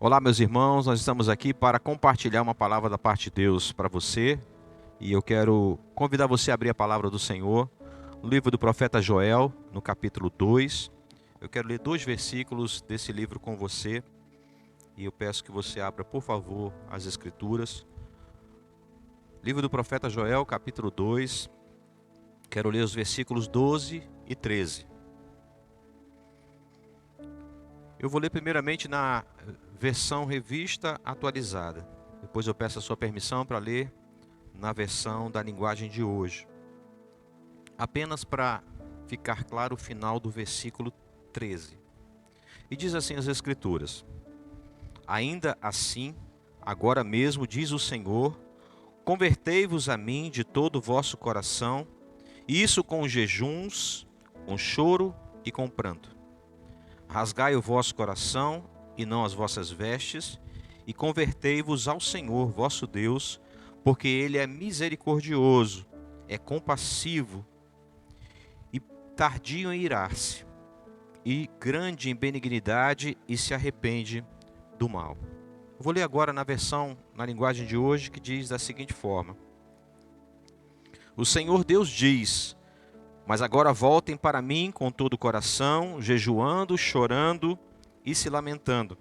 Olá, meus irmãos, nós estamos aqui para compartilhar uma palavra da parte de Deus para você. E eu quero convidar você a abrir a palavra do Senhor, no livro do profeta Joel, no capítulo 2. Eu quero ler 2 versículos desse livro com você. E eu peço que você abra, por favor, as Escrituras. Livro do profeta Joel, capítulo 2. Quero ler os versículos 12 e 13. Eu vou ler primeiramente na versão revista atualizada. Depois eu peço a sua permissão para ler na versão da linguagem de hoje. Apenas para ficar claro o final do versículo 13. E diz assim as Escrituras: Ainda assim, agora mesmo, diz o Senhor, convertei-vos a mim de todo o vosso coração, e isso com jejuns, com choro e com pranto. Rasgai o vosso coração e não as vossas vestes, e convertei-vos ao Senhor vosso Deus, porque Ele é misericordioso, é compassivo e tardio em irar-se, e grande em benignidade, e se arrepende do mal. Eu vou ler agora na versão, na linguagem de hoje, que diz da seguinte forma: O Senhor Deus diz: Mas agora voltem para mim com todo o coração, jejuando, chorando e se lamentando.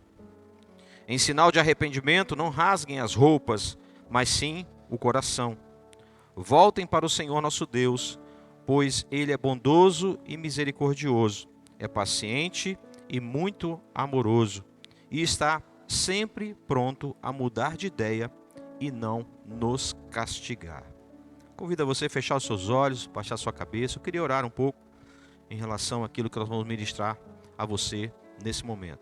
Em sinal de arrependimento, não rasguem as roupas, mas sim o coração. Voltem para o Senhor nosso Deus, pois Ele é bondoso e misericordioso, é paciente e muito amoroso, e está sempre pronto a mudar de ideia e não nos castigar. Convido você a fechar os seus olhos, baixar a sua cabeça. Eu queria orar um pouco em relação àquilo que nós vamos ministrar a você nesse momento.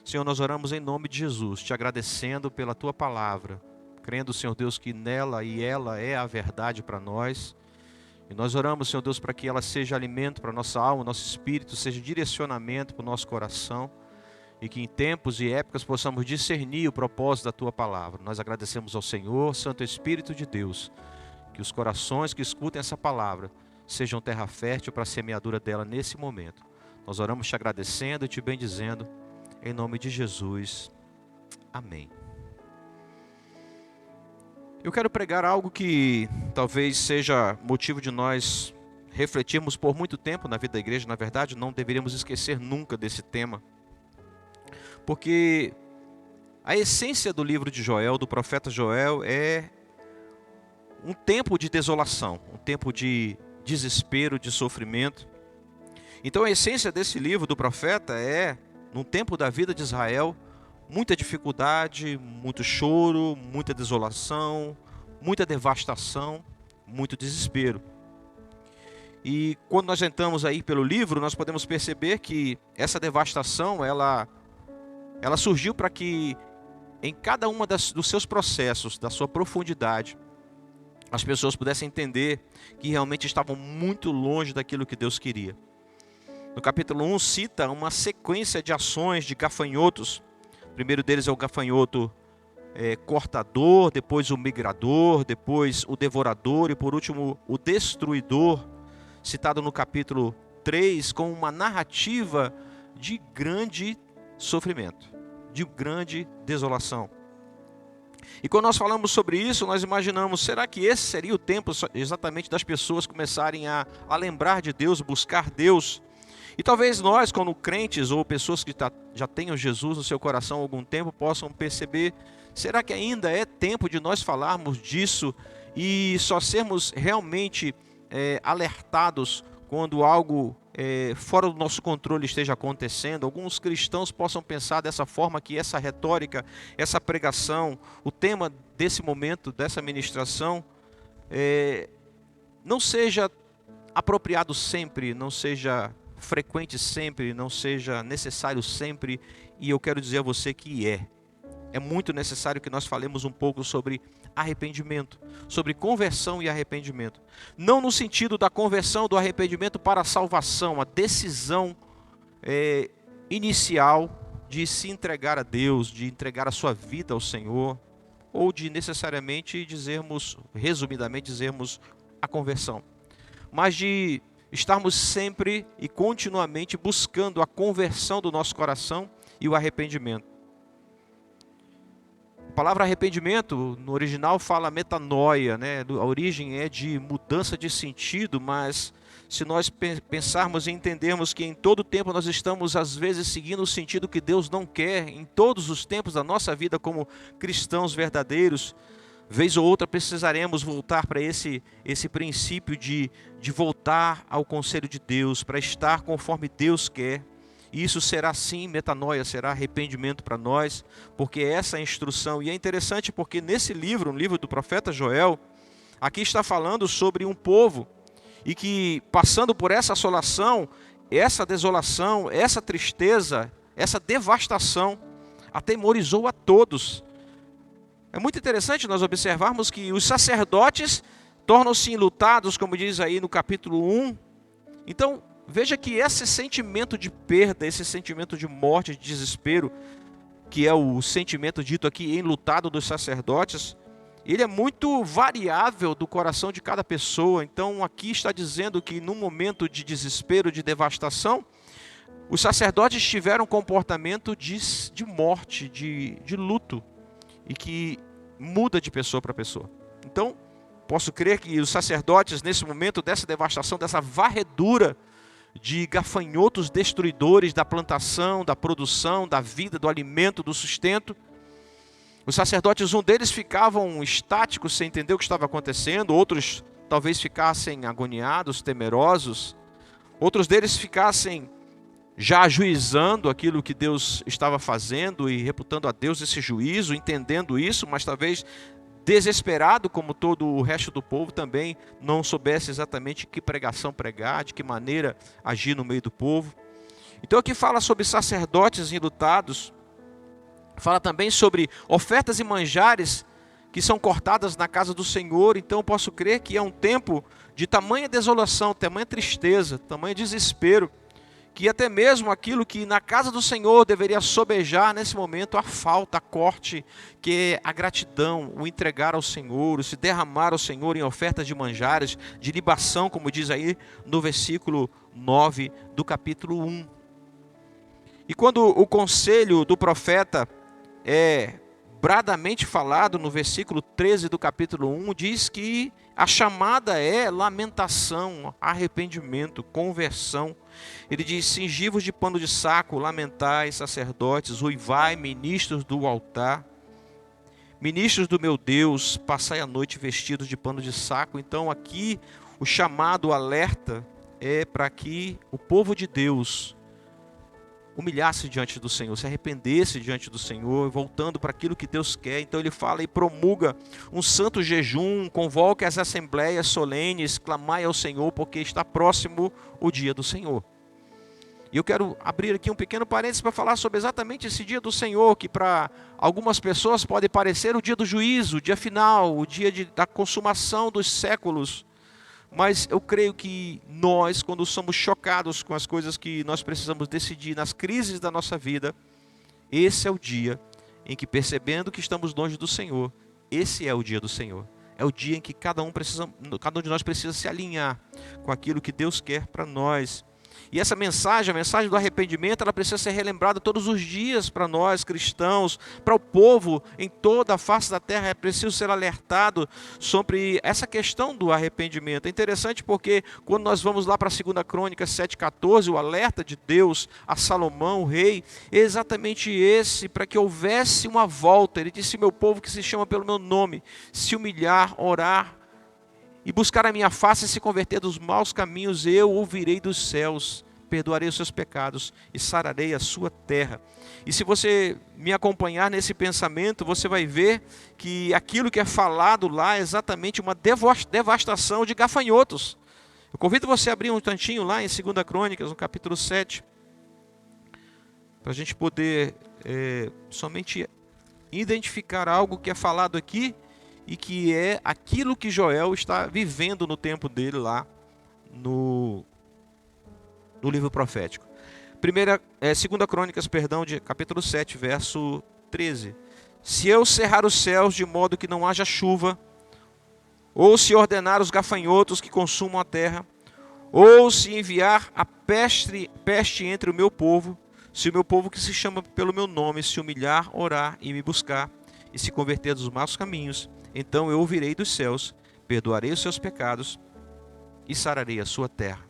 Senhor, nós oramos em nome de Jesus, te agradecendo pela tua palavra, crendo, Senhor Deus, que nela e ela é a verdade para nós. E nós oramos, Senhor Deus, para que ela seja alimento para a nossa alma, nosso espírito, seja direcionamento para o nosso coração, e que em tempos e épocas possamos discernir o propósito da tua palavra. Nós agradecemos ao Senhor, Santo Espírito de Deus, que os corações que escutem essa palavra sejam terra fértil para a semeadura dela nesse momento. Nós oramos te agradecendo e te bendizendo, em nome de Jesus. Amém. Eu quero pregar algo que talvez seja motivo de nós refletirmos por muito tempo na vida da igreja. Na verdade, não deveríamos esquecer nunca desse tema, porque a essência do livro de Joel, do profeta Joel, é um tempo de desolação, um tempo de desespero, de sofrimento. Então a essência desse livro do profeta é, num tempo da vida de Israel, muita dificuldade, muito choro, muita desolação, muita devastação, muito desespero. E quando nós entramos aí pelo livro, nós podemos perceber que essa devastação, ela surgiu para que em cada uma dos seus processos, da sua profundidade, as pessoas pudessem entender que realmente estavam muito longe daquilo que Deus queria. No capítulo 1 cita uma sequência de ações de gafanhotos. O primeiro deles é o gafanhoto cortador, depois o migrador, depois o devorador e por último o destruidor, citado no capítulo 3 com uma narrativa de grande sofrimento, de grande desolação. E quando nós falamos sobre isso, nós imaginamos, será que esse seria o tempo exatamente das pessoas começarem a lembrar de Deus, buscar Deus? E talvez nós, como crentes ou pessoas que já tenham Jesus no seu coração há algum tempo, possam perceber, será que ainda é tempo de nós falarmos disso e só sermos realmente alertados quando algo fora do nosso controle esteja acontecendo? Alguns cristãos possam pensar dessa forma, que essa retórica, essa pregação, o tema desse momento, dessa ministração, não seja apropriado sempre, não seja frequente sempre, não seja necessário sempre. E eu quero dizer a você que é muito necessário que nós falemos um pouco sobre arrependimento, sobre conversão e arrependimento. Não no sentido da conversão, do arrependimento para a salvação, a decisão inicial de se entregar a Deus, de entregar a sua vida ao Senhor, ou de necessariamente resumidamente dizermos a conversão, mas de estarmos sempre e continuamente buscando a conversão do nosso coração e o arrependimento. palavra arrependimento, no original fala metanoia, né? A origem é de mudança de sentido, mas se nós pensarmos e entendermos que em todo tempo nós estamos às vezes seguindo o sentido que Deus não quer, em todos os tempos da nossa vida como cristãos verdadeiros, vez ou outra precisaremos voltar para esse princípio de voltar ao conselho de Deus, para estar conforme Deus quer. E isso será sim metanoia, será arrependimento para nós, porque essa é a instrução. E é interessante porque nesse livro, no livro do profeta Joel, aqui está falando sobre um povo, e que passando por essa assolação, essa desolação, essa tristeza, essa devastação, atemorizou a todos. É muito interessante nós observarmos que os sacerdotes tornam-se enlutados, como diz aí no capítulo 1. Então, veja que esse sentimento de perda, esse sentimento de morte, de desespero, que é o sentimento dito aqui, enlutado dos sacerdotes, ele é muito variável do coração de cada pessoa. Então, aqui está dizendo que num momento de desespero, de devastação, os sacerdotes tiveram um comportamento de morte, de luto, e que muda de pessoa para pessoa. Então, posso crer que os sacerdotes, nesse momento dessa devastação, dessa varredura de gafanhotos destruidores da plantação, da produção, da vida, do alimento, do sustento, os sacerdotes, um deles ficavam estáticos sem entender o que estava acontecendo, outros talvez ficassem agoniados, temerosos, outros deles ficassem já ajuizando aquilo que Deus estava fazendo e reputando a Deus esse juízo, entendendo isso, mas talvez desesperado, como todo o resto do povo, também não soubesse exatamente que pregação pregar, de que maneira agir no meio do povo. Então aqui fala sobre sacerdotes enlutados, fala também sobre ofertas e manjares que são cortadas na casa do Senhor. Então eu posso crer que é um tempo de tamanha desolação, tamanha tristeza, tamanho desespero, que até mesmo aquilo que na casa do Senhor deveria sobejar nesse momento, a falta, a corte, que é a gratidão, o entregar ao Senhor, o se derramar ao Senhor em ofertas de manjares, de libação, como diz aí no versículo 9 do capítulo 1. E quando o conselho do profeta é bradamente falado no versículo 13 do capítulo 1, diz que a chamada é lamentação, arrependimento, conversão. Ele diz: cingivos de pano de saco, lamentai, sacerdotes, uivai, ministros do altar, ministros do meu Deus, passai a noite vestidos de pano de saco. Então aqui o chamado, o alerta é para que o povo de Deus humilhasse diante do Senhor, se arrependesse diante do Senhor, voltando para aquilo que Deus quer. Então ele fala e promulga um santo jejum, convoque as assembleias solenes, clamai ao Senhor, porque está próximo o dia do Senhor. E eu quero abrir aqui um pequeno parênteses para falar sobre exatamente esse dia do Senhor, que para algumas pessoas pode parecer o dia do juízo, o dia final, o dia da consumação dos séculos. Mas eu creio que nós, quando somos chocados com as coisas que nós precisamos decidir nas crises da nossa vida, esse é o dia em que, percebendo que estamos longe do Senhor, esse é o dia do Senhor. É o dia em que cada um de nós precisa se alinhar com aquilo que Deus quer para nós. E essa mensagem, a mensagem do arrependimento, ela precisa ser relembrada todos os dias para nós cristãos, para o povo em toda a face da terra. É preciso ser alertado sobre essa questão do arrependimento. É interessante porque quando nós vamos lá para a 2 Crônicas 7,14, o alerta de Deus a Salomão, o rei, é exatamente esse, para que houvesse uma volta. Ele disse: meu povo que se chama pelo meu nome, se humilhar, orar e buscar a minha face e se converter dos maus caminhos, eu ouvirei dos céus, perdoarei os seus pecados e sararei a sua terra. E se você me acompanhar nesse pensamento, você vai ver que aquilo que é falado lá é exatamente uma devastação de gafanhotos. Eu convido você a abrir um tantinho lá em 2 Crônicas, no capítulo 7, para a gente poder somente identificar algo que é falado aqui, e que é aquilo que Joel está vivendo no tempo dele lá no livro profético. 2 Crônicas, de capítulo 7, verso 13. Se eu cerrar os céus de modo que não haja chuva, ou se ordenar os gafanhotos que consumam a terra, ou se enviar a peste entre o meu povo, se o meu povo que se chama pelo meu nome se humilhar, orar e me buscar, e se converter dos maus caminhos, então eu ouvirei dos céus, perdoarei os seus pecados e sararei a sua terra.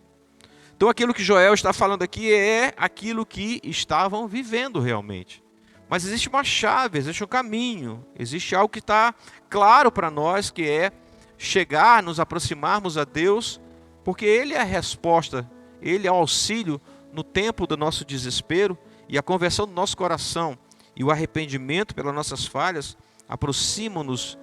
Então aquilo que Joel está falando aqui é aquilo que estavam vivendo realmente. Mas existe uma chave, existe um caminho, existe algo que está claro para nós, que é chegar, nos aproximarmos a Deus, porque Ele é a resposta, Ele é o auxílio no tempo do nosso desespero, e a conversão do nosso coração e o arrependimento pelas nossas falhas aproximam-nos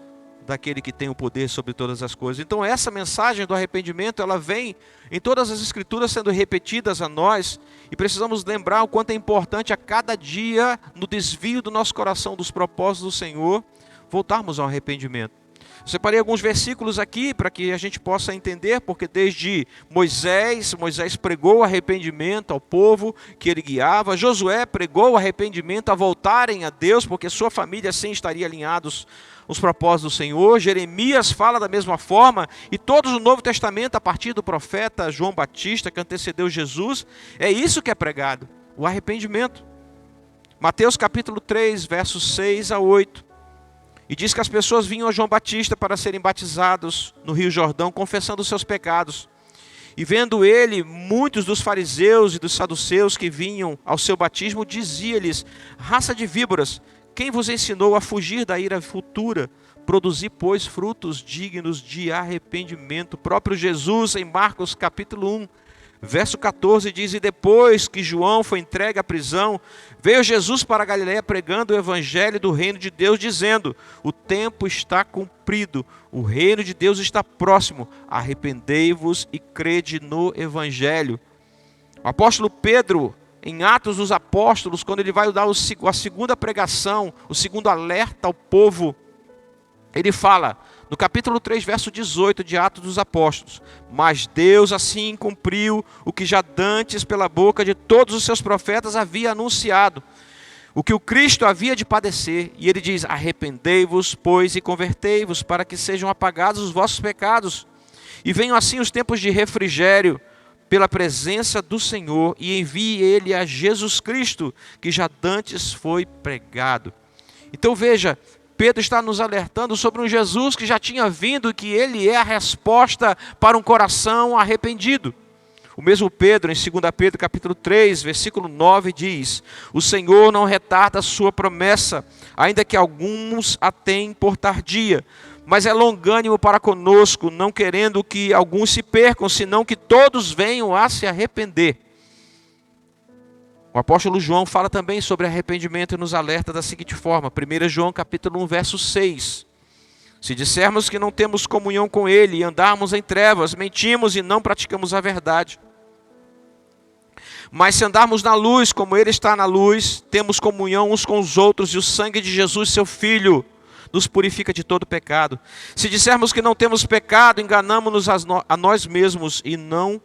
daquele que tem o poder sobre todas as coisas. Então essa mensagem do arrependimento, ela vem em todas as escrituras sendo repetidas a nós, e precisamos lembrar o quanto é importante a cada dia, no desvio do nosso coração dos propósitos do Senhor, voltarmos ao arrependimento. Eu separei alguns versículos aqui para que a gente possa entender, porque desde Moisés pregou o arrependimento ao povo que ele guiava, Josué pregou o arrependimento a voltarem a Deus, porque sua família assim estaria alinhados os propósitos do Senhor. Jeremias fala da mesma forma, e todos no Novo Testamento, a partir do profeta João Batista, que antecedeu Jesus, é isso que é pregado, o arrependimento. Mateus capítulo 3, versos 6 a 8. E diz que as pessoas vinham a João Batista para serem batizados no Rio Jordão, confessando os seus pecados. E vendo ele, muitos dos fariseus e dos saduceus que vinham ao seu batismo, dizia-lhes: raça de víboras, quem vos ensinou a fugir da ira futura? Produzi, pois, frutos dignos de arrependimento. O próprio Jesus, em Marcos capítulo 1, verso 14, diz: e depois que João foi entregue à prisão, veio Jesus para a Galileia pregando o evangelho do reino de Deus, dizendo: o tempo está cumprido, o reino de Deus está próximo, arrependei-vos e crede no evangelho. O apóstolo Pedro, em Atos dos Apóstolos, quando ele vai dar a segunda pregação, o segundo alerta ao povo, ele fala, no capítulo 3, verso 18 de Atos dos Apóstolos: mas Deus assim cumpriu o que já dantes pela boca de todos os seus profetas havia anunciado, o que o Cristo havia de padecer. E ele diz: arrependei-vos, pois, e convertei-vos, para que sejam apagados os vossos pecados, e venham assim os tempos de refrigério pela presença do Senhor, e envie ele a Jesus Cristo, que já dantes foi pregado. Então veja, Pedro está nos alertando sobre um Jesus que já tinha vindo e que ele é a resposta para um coração arrependido. O mesmo Pedro, em 2 Pedro capítulo 3, versículo 9, diz: o Senhor não retarda a sua promessa, ainda que alguns a tenham por tardia, mas é longânimo para conosco, não querendo que alguns se percam, senão que todos venham a se arrepender. O apóstolo João fala também sobre arrependimento e nos alerta da seguinte forma, 1 João capítulo 1, verso 6. Se dissermos que não temos comunhão com ele e andarmos em trevas, mentimos e não praticamos a verdade. Mas se andarmos na luz, como ele está na luz, temos comunhão uns com os outros, e o sangue de Jesus, seu Filho, nos purifica de todo pecado. Se dissermos que não temos pecado, enganamo-nos a nós mesmos, e não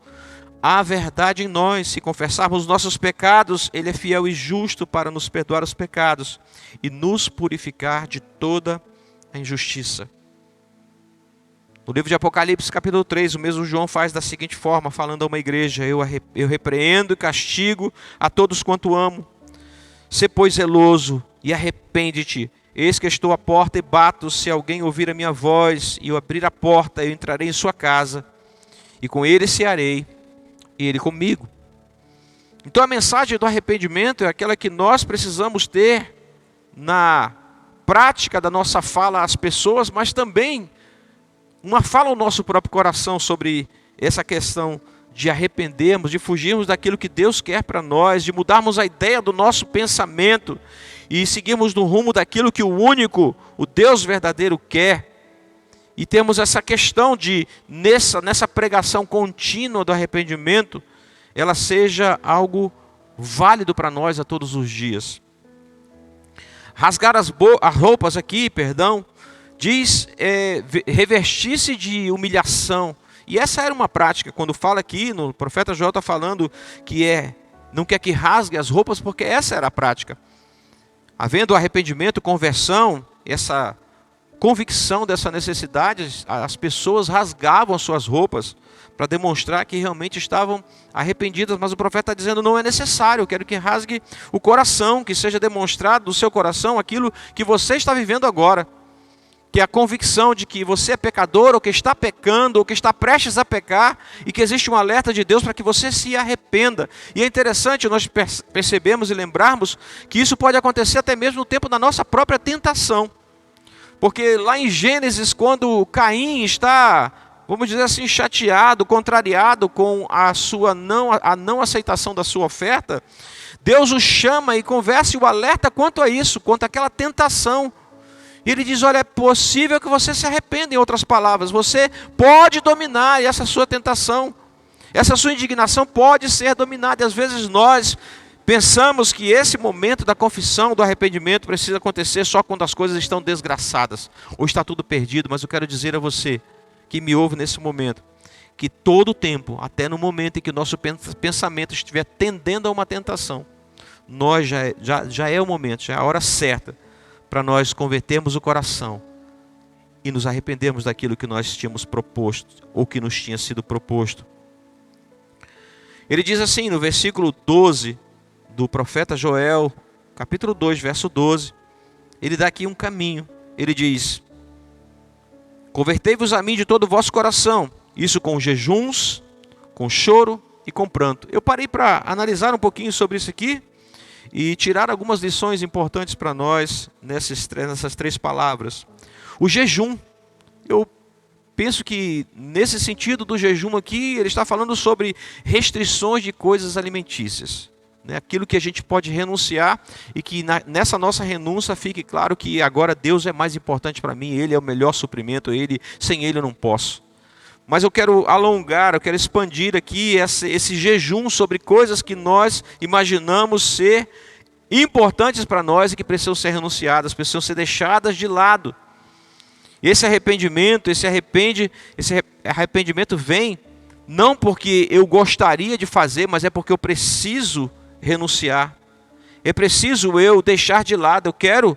há verdade em nós. Se confessarmos nossos pecados, ele é fiel e justo para nos perdoar os pecados e nos purificar de toda a injustiça. No livro de Apocalipse, capítulo 3, o mesmo João faz da seguinte forma, falando a uma igreja: eu repreendo e castigo a todos quanto amo. Sê, pois, zeloso e arrepende-te. Eis que estou à porta e bato. Se alguém ouvir a minha voz e eu abrir a porta, eu entrarei em sua casa, e com ele cearei, e ele comigo. Então a mensagem do arrependimento é aquela que nós precisamos ter na prática da nossa fala às pessoas, mas também uma fala ao nosso próprio coração sobre essa questão de arrependermos, de fugirmos daquilo que Deus quer para nós, de mudarmos a ideia do nosso pensamento e seguirmos no rumo daquilo que o único, o Deus verdadeiro quer. E temos essa questão de, nessa pregação contínua do arrependimento, ela seja algo válido para nós a todos os dias. Rasgar as roupas aqui, diz revestir-se de humilhação. E essa era uma prática, quando fala aqui, no profeta Joel está falando que não quer que rasgue as roupas, porque essa era a prática. Havendo arrependimento, conversão, essa convicção dessa necessidade, as pessoas rasgavam suas roupas para demonstrar que realmente estavam arrependidas, mas o profeta está dizendo, não é necessário, eu quero que rasgue o coração, que seja demonstrado do seu coração aquilo que você está vivendo agora, que é a convicção de que você é pecador, ou que está pecando, ou que está prestes a pecar, e que existe um alerta de Deus para que você se arrependa. E é interessante nós percebemos e lembrarmos que isso pode acontecer até mesmo no tempo da nossa própria tentação, porque lá em Gênesis, quando Caim está, vamos dizer assim, chateado, contrariado com a não aceitação da sua oferta, Deus o chama e conversa e o alerta quanto a isso, quanto àquela tentação. E ele diz, olha, é possível que você se arrependa, em outras palavras, você pode dominar essa sua tentação, essa sua indignação pode ser dominada. E às vezes nós pensamos que esse momento da confissão, do arrependimento, precisa acontecer só quando as coisas estão desgraçadas, ou está tudo perdido, mas eu quero dizer a você, que me ouve nesse momento, que todo o tempo, até no momento em que nosso pensamento estiver tendendo a uma tentação, nós já é o momento, já é a hora certa, para nós convertermos o coração e nos arrependermos daquilo que nós tínhamos proposto, ou que nos tinha sido proposto. Ele diz assim, no versículo 12, do profeta Joel, capítulo 2, verso 12, ele dá aqui um caminho, ele diz, convertei-vos a mim de todo o vosso coração, isso com jejuns, com choro e com pranto. Eu parei para analisar um pouquinho sobre isso aqui, e tirar algumas lições importantes para nós, nessas três palavras. O jejum, eu penso que nesse sentido do jejum aqui, ele está falando sobre restrições de coisas alimentícias. Aquilo que a gente pode renunciar e que nessa nossa renúncia fique claro que agora Deus é mais importante para mim, Ele é o melhor suprimento, sem Ele eu não posso. Mas eu quero alongar, eu quero expandir aqui esse jejum sobre coisas que nós imaginamos ser importantes para nós e que precisam ser renunciadas, precisam ser deixadas de lado. Esse arrependimento vem não porque eu gostaria de fazer, mas é porque eu preciso renunciar. É preciso eu deixar de lado, eu quero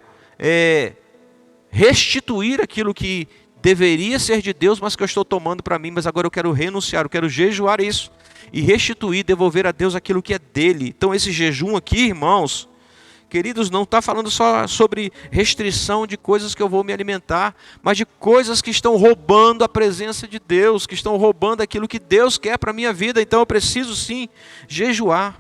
restituir aquilo que deveria ser de Deus, mas que eu estou tomando para mim, mas agora eu quero renunciar, eu quero jejuar isso, e restituir, devolver a Deus aquilo que é dele. Então esse jejum aqui, irmãos, queridos, não está falando só sobre restrição de coisas que eu vou me alimentar, mas de coisas que estão roubando a presença de Deus, que estão roubando aquilo que Deus quer para a minha vida. Então eu preciso sim jejuar.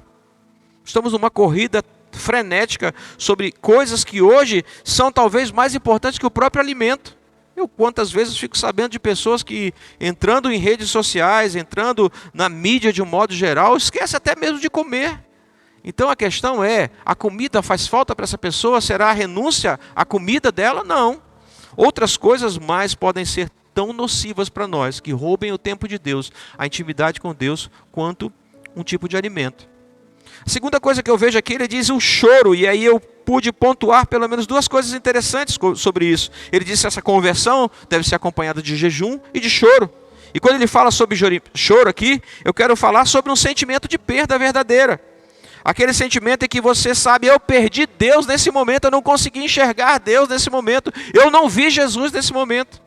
Estamos numa corrida frenética sobre coisas que hoje são talvez mais importantes que o próprio alimento. Eu quantas vezes fico sabendo de pessoas que entrando em redes sociais, entrando na mídia de um modo geral, esquece até mesmo de comer. Então a questão é, a comida faz falta para essa pessoa? Será a renúncia à comida dela? Não. Outras coisas mais podem ser tão nocivas para nós, que roubem o tempo de Deus, a intimidade com Deus, quanto um tipo de alimento. A segunda coisa que eu vejo aqui, ele diz o choro, e aí eu pude pontuar pelo menos duas coisas interessantes sobre isso. Ele disse que essa conversão deve ser acompanhada de jejum e de choro. E quando ele fala sobre choro aqui, eu quero falar sobre um sentimento de perda verdadeira. Aquele sentimento em que você sabe, eu perdi Deus nesse momento, eu não consegui enxergar Deus nesse momento, eu não vi Jesus nesse momento.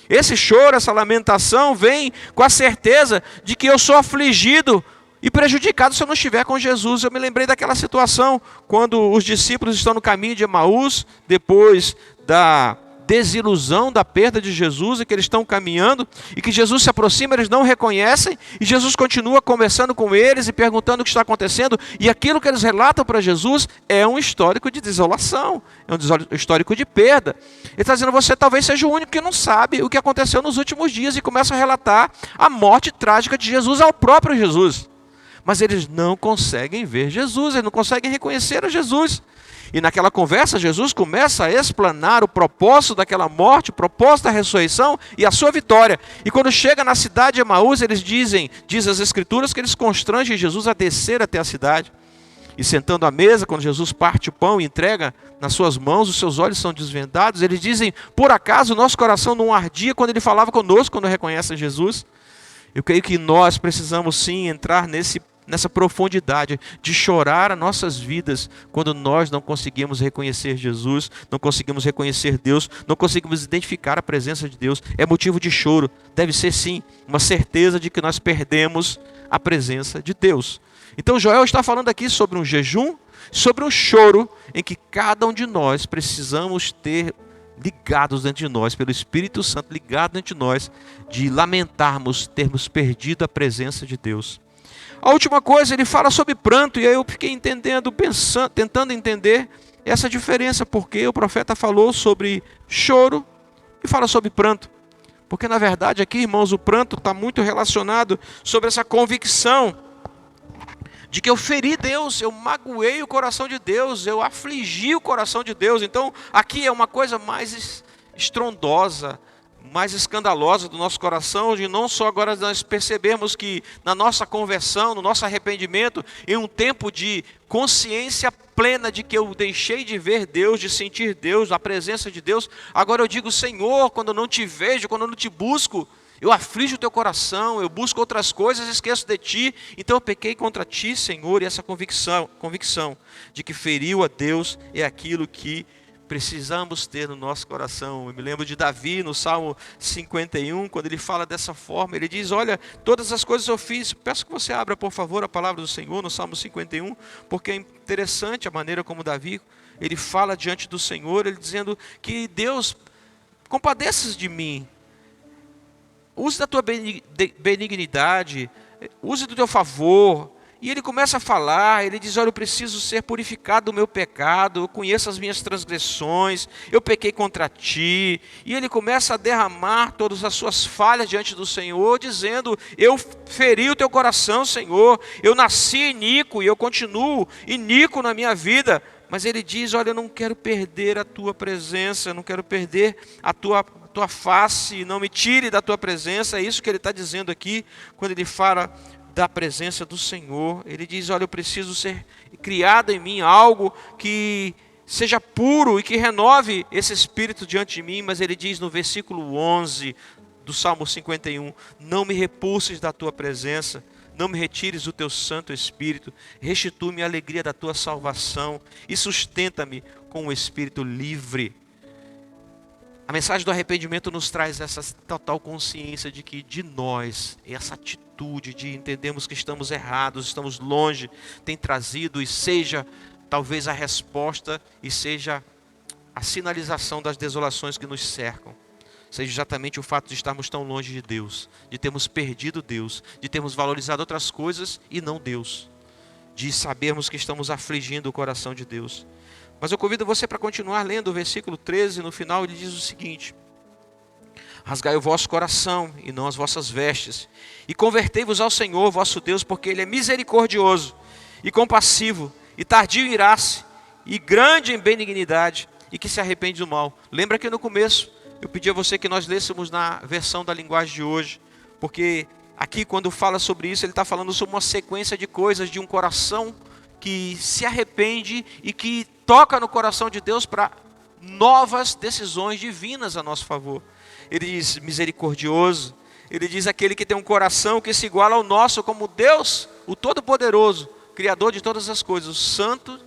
Esse choro, essa lamentação vem com a certeza de que eu sou afligido e prejudicado se eu não estiver com Jesus. Eu me lembrei daquela situação quando os discípulos estão no caminho de Emaús, depois da desilusão da perda de Jesus, e que eles estão caminhando, e que Jesus se aproxima, eles não reconhecem, e Jesus continua conversando com eles e perguntando o que está acontecendo, e aquilo que eles relatam para Jesus é um histórico de desolação, é um histórico de perda. Ele está dizendo, você talvez seja o único que não sabe o que aconteceu nos últimos dias, e começa a relatar a morte trágica de Jesus ao próprio Jesus. Mas eles não conseguem ver Jesus, eles não conseguem reconhecer a Jesus. E naquela conversa, Jesus começa a explanar o propósito daquela morte, o propósito da ressurreição e a sua vitória. E quando chega na cidade de Emaús, eles diz as Escrituras, que eles constrangem Jesus a descer até a cidade. E sentando à mesa, quando Jesus parte o pão e entrega nas suas mãos, os seus olhos são desvendados. Eles dizem, por acaso o nosso coração não ardia quando ele falava conosco, quando reconhece Jesus? Eu creio que nós precisamos sim entrar nesse nessa profundidade de chorar as nossas vidas quando nós não conseguimos reconhecer Jesus, não conseguimos reconhecer Deus, não conseguimos identificar a presença de Deus. É motivo de choro. Deve ser sim uma certeza de que nós perdemos a presença de Deus. Então Joel está falando aqui sobre um jejum, sobre um choro em que cada um de nós precisamos ter ligados dentro de nós, pelo Espírito Santo ligado dentro de nós, de lamentarmos termos perdido a presença de Deus. A última coisa, ele fala sobre pranto, e aí eu fiquei entendendo, pensando, tentando entender essa diferença, porque o profeta falou sobre choro e fala sobre pranto. Porque na verdade aqui, irmãos, o pranto está muito relacionado sobre essa convicção de que eu feri Deus, eu magoei o coração de Deus, eu afligi o coração de Deus. Então aqui é uma coisa mais estrondosa, mais escandalosa do nosso coração, de não só agora nós percebermos que na nossa conversão, no nosso arrependimento, em um tempo de consciência plena de que eu deixei de ver Deus, de sentir Deus, a presença de Deus, agora eu digo: Senhor, quando eu não te vejo, quando eu não te busco, eu aflijo o teu coração, eu busco outras coisas, esqueço de ti, então eu pequei contra ti, Senhor. E essa convicção de que feriu a Deus é aquilo que precisamos ter no nosso coração. Eu me lembro de Davi no Salmo 51, quando ele fala dessa forma, ele diz: olha, todas as coisas eu fiz. Peço que você abra, por favor, a palavra do Senhor no Salmo 51, porque é interessante a maneira como Davi, ele fala diante do Senhor, ele dizendo que Deus, compadeças de mim, use da tua benignidade, use do teu favor. E ele começa a falar, ele diz: olha, eu preciso ser purificado do meu pecado, eu conheço as minhas transgressões, eu pequei contra ti. E ele começa a derramar todas as suas falhas diante do Senhor, dizendo: eu feri o teu coração, Senhor, eu nasci iníquo e eu continuo iníquo na minha vida. Mas ele diz: olha, eu não quero perder a tua presença, eu não quero perder a tua face, não me tire da tua presença. É isso que ele está dizendo aqui, quando ele fala da presença do Senhor. Ele diz: olha, eu preciso ser criado em mim algo que seja puro e que renove esse espírito diante de mim. Mas ele diz no versículo 11 do Salmo 51, não me repulses da tua presença, não me retires o teu Santo Espírito, restitui-me a alegria da tua salvação e sustenta-me com o espírito livre. A mensagem do arrependimento nos traz essa total consciência de que de nós, essa atitude de entendermos que estamos errados, estamos longe, tem trazido e seja talvez a resposta e seja a sinalização das desolações que nos cercam. Seja exatamente o fato de estarmos tão longe de Deus, de termos perdido Deus, de termos valorizado outras coisas e não Deus, de sabermos que estamos afligindo o coração de Deus. Mas eu convido você para continuar lendo o versículo 13, no final ele diz o seguinte: rasgai o vosso coração e não as vossas vestes, e convertei-vos ao Senhor vosso Deus, porque Ele é misericordioso e compassivo, e tardio em irar-se, e grande em benignidade, e que se arrepende do mal. Lembra que no começo eu pedi a você que nós lêssemos na versão da linguagem de hoje, porque aqui quando fala sobre isso, ele está falando sobre uma sequência de coisas, de um coração que se arrepende e que toca no coração de Deus para novas decisões divinas a nosso favor. Ele diz misericordioso, ele diz aquele que tem um coração que se iguala ao nosso, como Deus, o Todo-Poderoso, Criador de todas as coisas, o Santo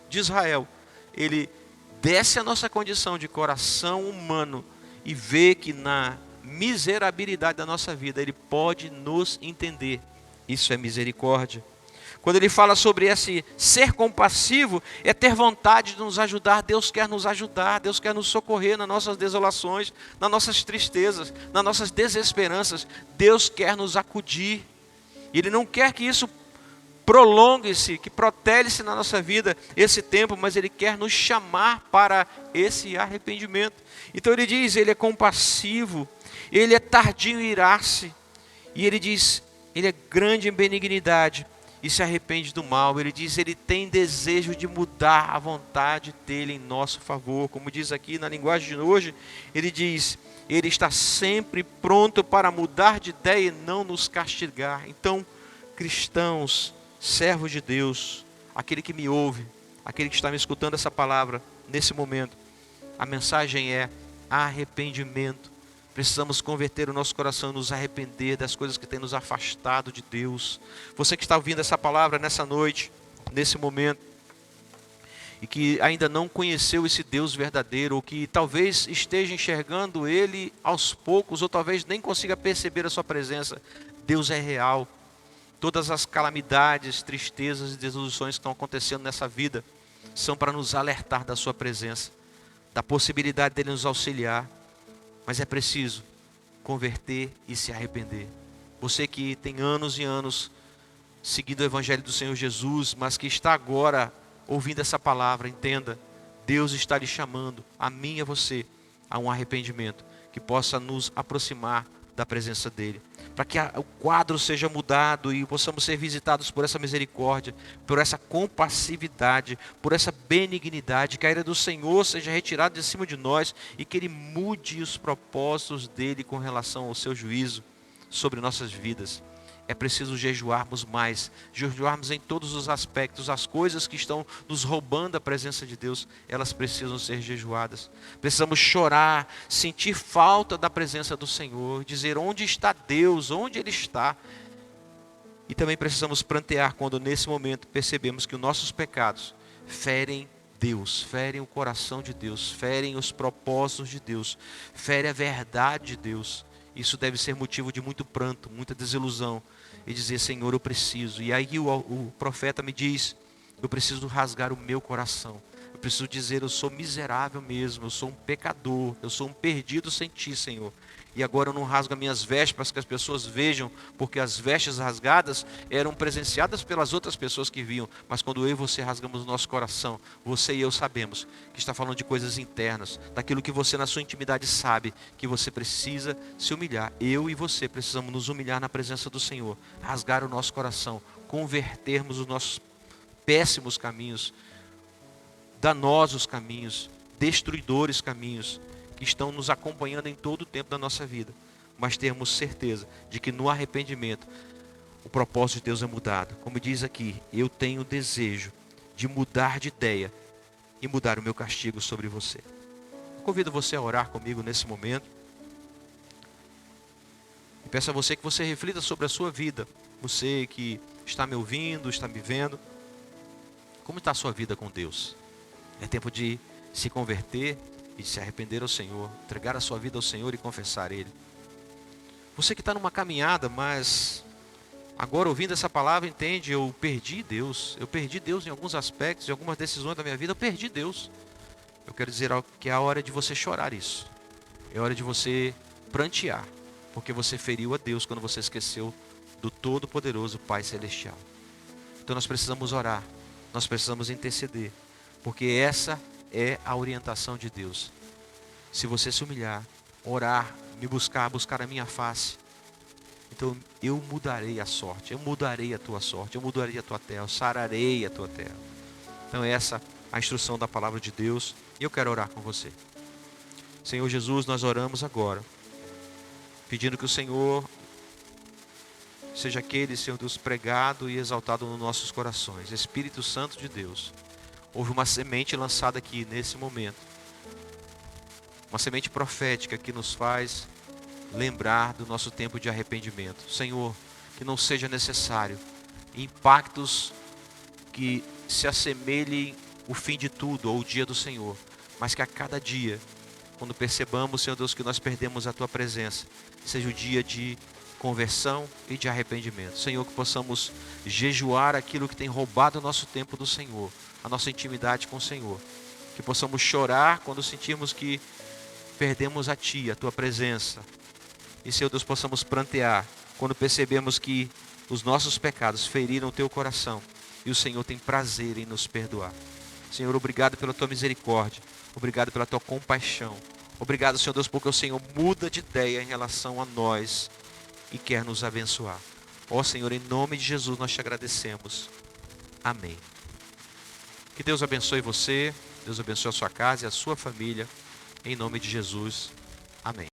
de Israel. Ele desce a nossa condição de coração humano e vê que na miserabilidade da nossa vida Ele pode nos entender. Isso é misericórdia. Quando ele fala sobre esse ser compassivo, é ter vontade de nos ajudar. Deus quer nos ajudar, Deus quer nos socorrer nas nossas desolações, nas nossas tristezas, nas nossas desesperanças. Deus quer nos acudir. Ele não quer que isso prolongue-se, que protele-se na nossa vida esse tempo, mas Ele quer nos chamar para esse arrependimento. Então ele diz, Ele é compassivo, Ele é tardio em irar-se, e Ele diz, Ele é grande em benignidade, e se arrepende do mal. Ele diz, Ele tem desejo de mudar a vontade dEle em nosso favor. Como diz aqui na linguagem de hoje, Ele diz, Ele está sempre pronto para mudar de ideia e não nos castigar. Então, cristãos, servos de Deus, aquele que me ouve, aquele que está me escutando essa palavra nesse momento, a mensagem é arrependimento. Precisamos converter o nosso coração, nos arrepender das coisas que têm nos afastado de Deus. Você que está ouvindo essa palavra nessa noite, nesse momento, e que ainda não conheceu esse Deus verdadeiro, ou que talvez esteja enxergando Ele aos poucos, ou talvez nem consiga perceber a sua presença. Deus é real. Todas as calamidades, tristezas e desilusões que estão acontecendo nessa vida são para nos alertar da sua presença, da possibilidade dele nos auxiliar. Mas é preciso converter e se arrepender. Você que tem anos e anos seguindo o Evangelho do Senhor Jesus, mas que está agora ouvindo essa palavra, entenda, Deus está lhe chamando, a mim e a você, a um arrependimento que possa nos aproximar da presença dEle, para que o quadro seja mudado e possamos ser visitados por essa misericórdia, por essa compassividade, por essa benignidade, que a ira do Senhor seja retirada de cima de nós e que Ele mude os propósitos dEle com relação ao seu juízo sobre nossas vidas. É preciso jejuarmos mais, jejuarmos em todos os aspectos. As coisas que estão nos roubando a presença de Deus, elas precisam ser jejuadas. Precisamos chorar, sentir falta da presença do Senhor, dizer onde está Deus, onde Ele está. E também precisamos prantear quando nesse momento percebemos que os nossos pecados ferem Deus, ferem o coração de Deus, ferem os propósitos de Deus, ferem a verdade de Deus. Isso deve ser motivo de muito pranto, muita desilusão. E dizer, Senhor, eu preciso. E aí o profeta me diz, eu preciso rasgar o meu coração. Eu preciso dizer, eu sou miserável mesmo, eu sou um pecador, eu sou um perdido sem Ti, Senhor. E agora eu não rasgo as minhas vestes para que as pessoas vejam, porque as vestes rasgadas eram presenciadas pelas outras pessoas que viam. Mas quando eu e você rasgamos o nosso coração, você e eu sabemos que está falando de coisas internas, daquilo que você na sua intimidade sabe, que você precisa se humilhar. Eu e você precisamos nos humilhar na presença do Senhor, rasgar o nosso coração, convertermos os nossos péssimos caminhos, danosos caminhos, destruidores caminhos, que estão nos acompanhando em todo o tempo da nossa vida, mas termos certeza de que no arrependimento o propósito de Deus é mudado. Como diz aqui, eu tenho desejo de mudar de ideia e mudar o meu castigo sobre você. Eu convido você a orar comigo nesse momento e peço a você que você reflita sobre a sua vida. Você que está me ouvindo, está me vendo, como está a sua vida com Deus? É tempo de se converter e de se arrepender ao Senhor, entregar a sua vida ao Senhor e confessar Ele. Você que está numa caminhada, mas agora ouvindo essa palavra entende, eu perdi Deus em alguns aspectos, em algumas decisões da minha vida, eu perdi Deus. Eu quero dizer que é a hora de você chorar isso, é hora de você prantear, porque você feriu a Deus quando você esqueceu do Todo-Poderoso Pai Celestial. Então nós precisamos orar, nós precisamos interceder, porque essa é a orientação de Deus. Se você se humilhar, orar, me buscar a minha face, então eu mudarei a sorte, eu mudarei a tua sorte, eu mudarei a tua terra, eu sararei a tua terra. Então essa é a instrução da palavra de Deus e eu quero orar com você. Senhor Jesus, nós oramos agora, pedindo que o Senhor seja aquele, Senhor Deus, pregado e exaltado nos nossos corações. Espírito Santo de Deus, houve uma semente lançada aqui nesse momento, uma semente profética que nos faz lembrar do nosso tempo de arrependimento. Senhor, que não seja necessário impactos que se assemelhem o fim de tudo ou o dia do Senhor, mas que a cada dia, quando percebamos, Senhor Deus, que nós perdemos a Tua presença, seja o dia de conversão e de arrependimento. Senhor, que possamos jejuar aquilo que tem roubado o nosso tempo do Senhor, a nossa intimidade com o Senhor. Que possamos chorar quando sentirmos que perdemos a Ti, a Tua presença. E, Senhor Deus, possamos prantear quando percebemos que os nossos pecados feriram o Teu coração e o Senhor tem prazer em nos perdoar. Senhor, obrigado pela Tua misericórdia, obrigado pela Tua compaixão. Obrigado, Senhor Deus, porque o Senhor muda de ideia em relação a nós e quer nos abençoar. Ó Senhor, em nome de Jesus nós Te agradecemos. Amém. Que Deus abençoe você, Deus abençoe a sua casa e a sua família, em nome de Jesus. Amém.